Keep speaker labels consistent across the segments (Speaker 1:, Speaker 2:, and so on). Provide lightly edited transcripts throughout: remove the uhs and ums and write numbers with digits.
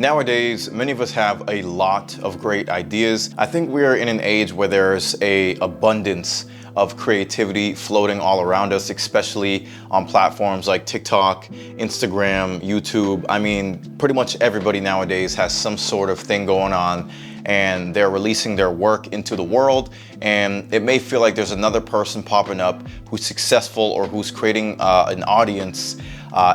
Speaker 1: Nowadays, many of us have a lot of great ideas. I think we're in an age where there's an abundance of creativity floating all around us, especially on platforms like TikTok, Instagram, YouTube. I mean, pretty much everybody nowadays has some sort of thing going on, and they're releasing their work into the world, and it may feel like there's another person popping up who's successful or who's creating an audience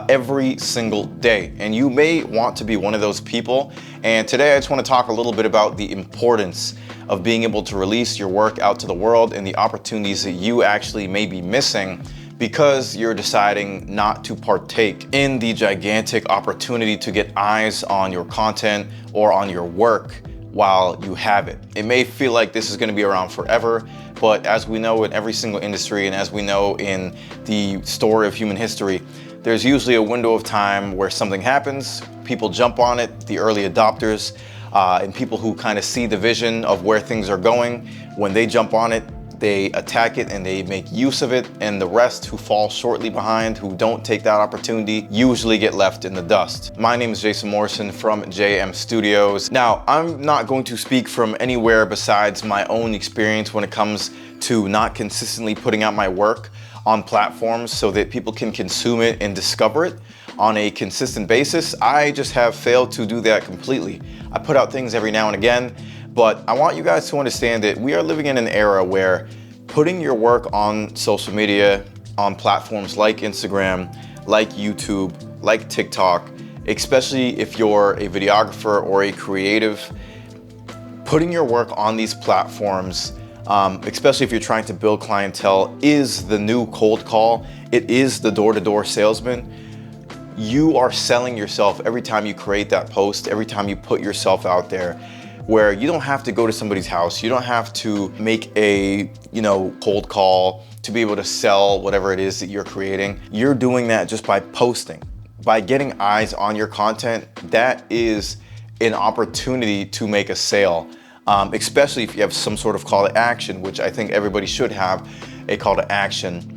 Speaker 1: every single day. And you may want to be one of those people. And today I just want to talk a little bit about the importance of being able to release your work out to the world and the opportunities that you actually may be missing because you're deciding not to partake in the gigantic opportunity to get eyes on your content or on your work while you have it. It may feel like this is going to be around forever, but as we know in every single industry and as we know in the story of human history, there's usually a window of time where something happens, people jump on it, the early adopters, and people who kind of see the vision of where things are going. When they jump on it, they attack it and they make use of it, and the rest who fall shortly behind, who don't take that opportunity, usually get left in the dust. My name is Jason Morrison from JM Studios. Now, I'm not going to speak from anywhere besides my own experience when it comes to not consistently putting out my work on platforms so that people can consume it and discover it on a consistent basis. I just have failed to do that completely. I put out things every now and again, but I want you guys to understand that we are living in an era where putting your work on social media, on platforms like Instagram, like YouTube, like TikTok, especially if you're a videographer or a creative, putting your work on these platforms, especially if you're trying to build clientele, is the new cold call. It is the door-to-door salesman. You are selling yourself every time you create that post, every time you put yourself out there, where you don't have to go to somebody's house. You don't have to make a, cold call to be able to sell whatever it is that you're creating. You're doing that just by posting, by getting eyes on your content. That is an opportunity to make a sale. Especially if you have some sort of call to action, which I think everybody should have a call to action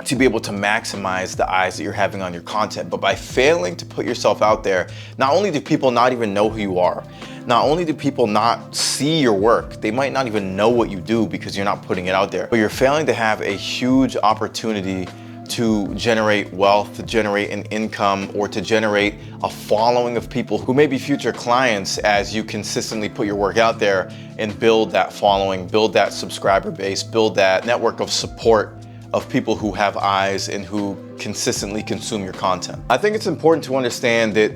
Speaker 1: to be able to maximize the eyes that you're having on your content. But by failing to put yourself out there, not only do people not even know who you are, not only do people not see your work, they might not even know what you do because you're not putting it out there, but you're failing to have a huge opportunity to generate wealth, to generate an income, or to generate a following of people who may be future clients as you consistently put your work out there and build that following, build that subscriber base, build that network of support of people who have eyes and who consistently consume your content. I think it's important to understand that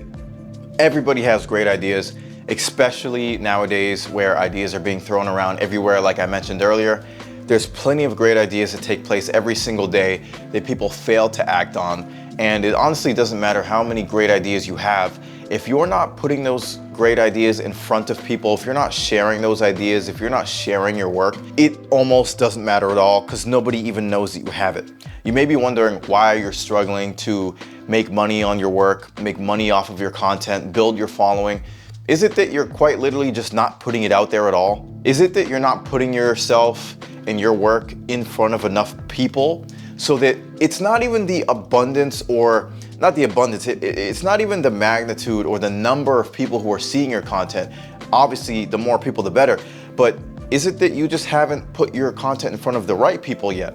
Speaker 1: everybody has great ideas, especially nowadays where ideas are being thrown around everywhere, like I mentioned earlier. There's plenty of great ideas that take place every single day that people fail to act on. And it honestly doesn't matter how many great ideas you have. If you're not putting those great ideas in front of people, if you're not sharing those ideas, if you're not sharing your work, it almost doesn't matter at all because nobody even knows that you have it. You may be wondering why you're struggling to make money on your work, make money off of your content, build your following. Is it that you're quite literally just not putting it out there at all? Is it that you're not putting yourself and your work in front of enough people so that it's not even the abundance, or not the abundance, it's not even the magnitude or the number of people who are seeing your content. Obviously, the more people, the better. But is it that you just haven't put your content in front of the right people yet?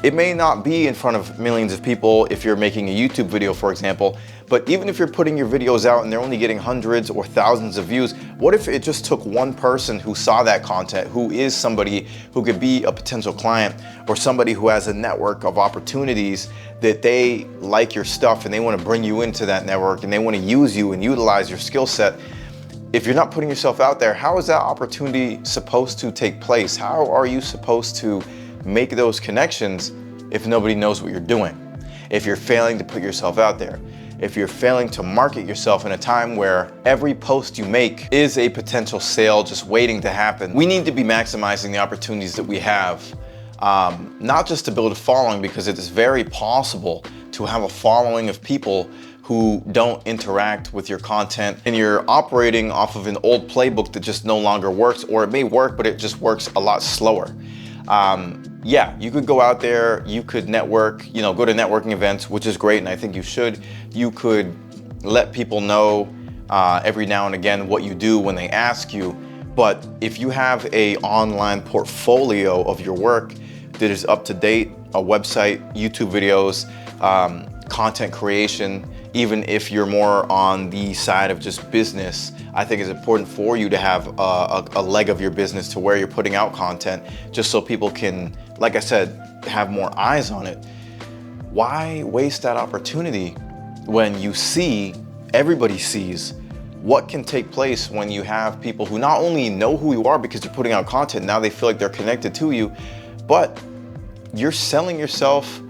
Speaker 1: It may not be in front of millions of people if you're making a YouTube video, for example, but even if you're putting your videos out and they're only getting hundreds or thousands of views, what if it just took one person who saw that content, who is somebody who could be a potential client, or somebody who has a network of opportunities that they like your stuff and they want to bring you into that network and they want to use you and utilize your skill set? If you're not putting yourself out there, how is that opportunity supposed to take place? How are you supposed to make those connections if nobody knows what you're doing? If you're failing to put yourself out there, if you're failing to market yourself in a time where every post you make is a potential sale just waiting to happen. We need to be maximizing the opportunities that we have, not just to build a following, because it is very possible to have a following of people who don't interact with your content and you're operating off of an old playbook that just no longer works, or it may work, but it just works a lot slower. Yeah, you could go out there, you could network, go to networking events, which is great, and I think you should. You could let people know every now and again what you do when they ask you. But if you have a online portfolio of your work that is up to date, a website, YouTube videos, content creation, even if you're more on the side of just business, I think it's important for you to have a leg of your business to where you're putting out content, just so people can, like I said, have more eyes on it. Why waste that opportunity when you see, everybody sees, what can take place when you have people who not only know who you are because you're putting out content, now they feel like they're connected to you, but you're selling yourself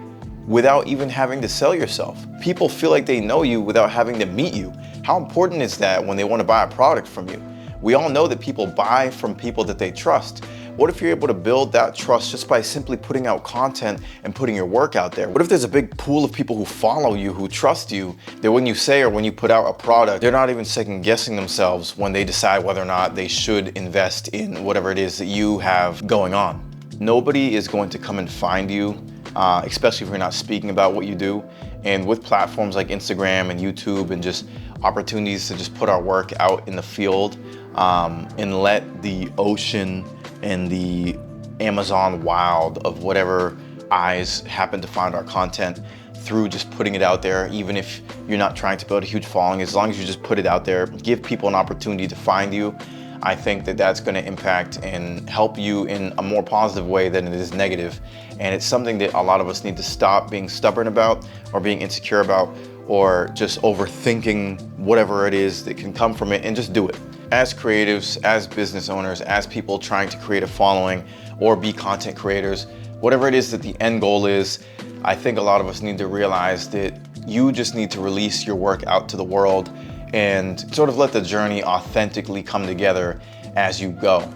Speaker 1: without even having to sell yourself. People feel like they know you without having to meet you. How important is that when they want to buy a product from you? We all know that people buy from people that they trust. What if you're able to build that trust just by simply putting out content and putting your work out there? What if there's a big pool of people who follow you, who trust you, that when you say or when you put out a product, they're not even second guessing themselves when they decide whether or not they should invest in whatever it is that you have going on? Nobody is going to come and find you, especially if you're not speaking about what you do. And with platforms like Instagram and YouTube and just opportunities to just put our work out in the field, and let the ocean and the Amazon wild of whatever eyes happen to find our content through just putting it out there, even if you're not trying to build a huge following, as long as you just put it out there, give people an opportunity to find you, I think that that's going to impact and help you in a more positive way than it is negative. And it's something that a lot of us need to stop being stubborn about or being insecure about or just overthinking whatever it is that can come from it, and just do it. As creatives, as business owners, as people trying to create a following or be content creators, whatever it is that the end goal is, I think a lot of us need to realize that you just need to release your work out to the world and sort of let the journey authentically come together as you go.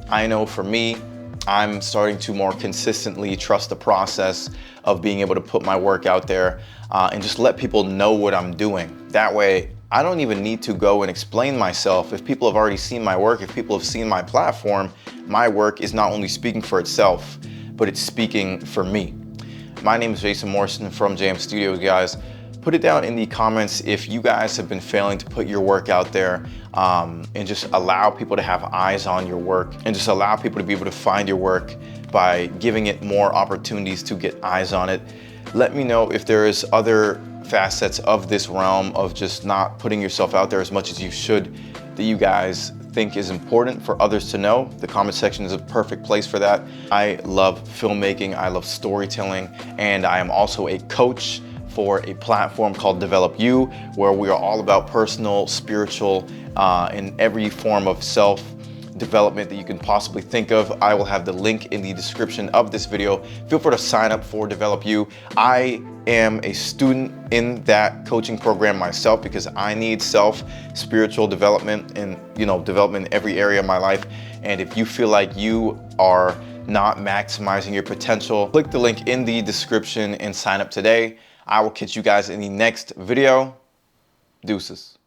Speaker 1: I know for me, I'm starting to more consistently trust the process of being able to put my work out there and just let people know what I'm doing. That way, I don't even need to go and explain myself. If people have already seen my work, if people have seen my platform, my work is not only speaking for itself, but it's speaking for me. My name is Jason Morrison from JM Studios, guys. Put it down in the comments if you guys have been failing to put your work out there, and just allow people to have eyes on your work and just allow people to be able to find your work by giving it more opportunities to get eyes on it. Let me know if there is other facets of this realm of just not putting yourself out there as much as you should that you guys think is important for others to know. The comment section is a perfect place for that. I love filmmaking, I love storytelling, and I am also a coach for a platform called Develop You, where we are all about personal, spiritual, and every form of self-development that you can possibly think of. I will have the link in the description of this video. Feel free to sign up for Develop You. I am a student in that coaching program myself because I need spiritual development and development in every area of my life. And if you feel like you are not maximizing your potential, click the link in the description and sign up today. I will catch you guys in the next video. Deuces.